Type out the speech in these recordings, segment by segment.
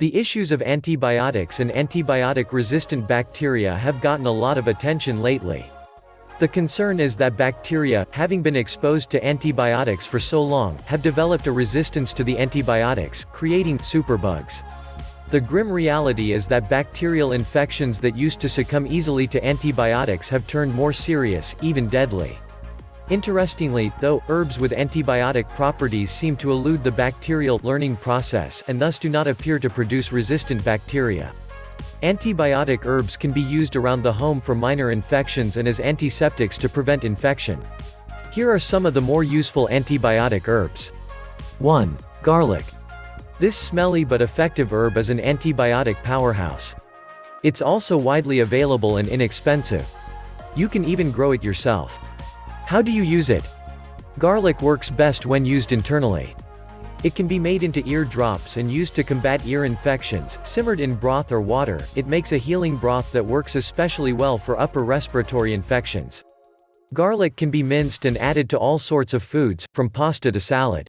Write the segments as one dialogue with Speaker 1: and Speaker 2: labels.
Speaker 1: The issues of antibiotics and antibiotic-resistant bacteria have gotten a lot of attention lately. The concern is that bacteria, having been exposed to antibiotics for so long, have developed a resistance to the antibiotics, creating superbugs. The grim reality is that bacterial infections that used to succumb easily to antibiotics have turned more serious, even deadly. Interestingly, though, herbs with antibiotic properties seem to elude the bacterial learning process and thus do not appear to produce resistant bacteria. Antibiotic herbs can be used around the home for minor infections and as antiseptics to prevent infection. Here are some of the more useful antibiotic herbs. 1. Garlic. This smelly but effective herb is an antibiotic powerhouse. It's also widely available and inexpensive. You can even grow it yourself. How do you use it? Garlic works best when used internally. It can be made into ear drops and used to combat ear infections, simmered in broth or water. It makes a healing broth that works especially well for upper respiratory infections. Garlic can be minced and added to all sorts of foods, from pasta to salad.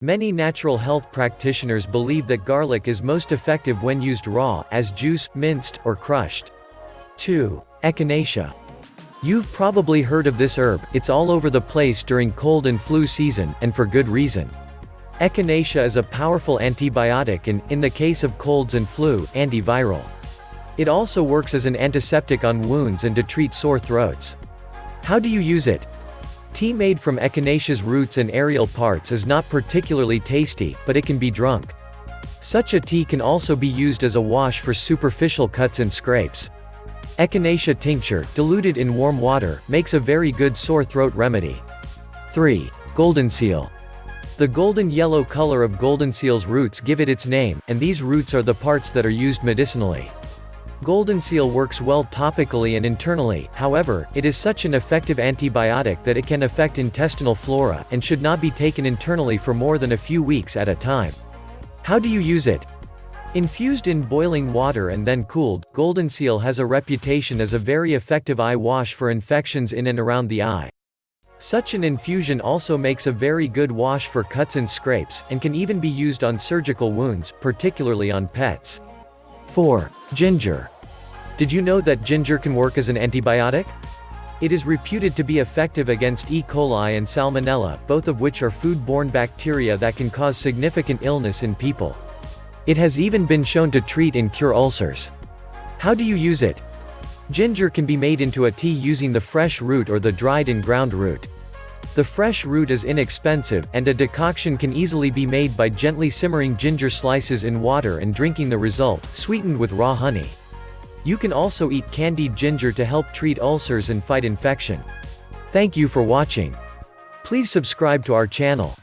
Speaker 1: Many natural health practitioners believe that garlic is most effective when used raw, as juice, minced, or crushed. 2. Echinacea. You've probably heard of this herb. It's all over the place during cold and flu season, and for good reason. Echinacea is a powerful antibiotic and, in the case of colds and flu, antiviral. It also works as an antiseptic on wounds and to treat sore throats. How do you use it? Tea made from echinacea's roots and aerial parts is not particularly tasty, but it can be drunk. Such a tea can also be used as a wash for superficial cuts and scrapes. Echinacea tincture, diluted in warm water, makes a very good sore throat remedy. 3. Goldenseal. The golden yellow color of goldenseal's roots give it its name, and these roots are the parts that are used medicinally. Goldenseal works well topically and internally. However, it is such an effective antibiotic that it can affect intestinal flora, and should not be taken internally for more than a few weeks at a time. How do you use it? Infused in boiling water and then cooled, goldenseal has a reputation as a very effective eye wash for infections in and around the eye. Such an infusion also makes a very good wash for cuts and scrapes, and can even be used on surgical wounds, particularly on pets. 4. Ginger. Did you know that ginger can work as an antibiotic? It is reputed to be effective against E. coli and salmonella, both of which are food-borne bacteria that can cause significant illness in people. It has even been shown to treat and cure ulcers. How do you use it? Ginger can be made into a tea using the fresh root or the dried and ground root. The fresh root is inexpensive, and a decoction can easily be made by gently simmering ginger slices in water and drinking the result, sweetened with raw honey. You can also eat candied ginger to help treat ulcers and fight infection. Thank you for watching. Please subscribe to our channel.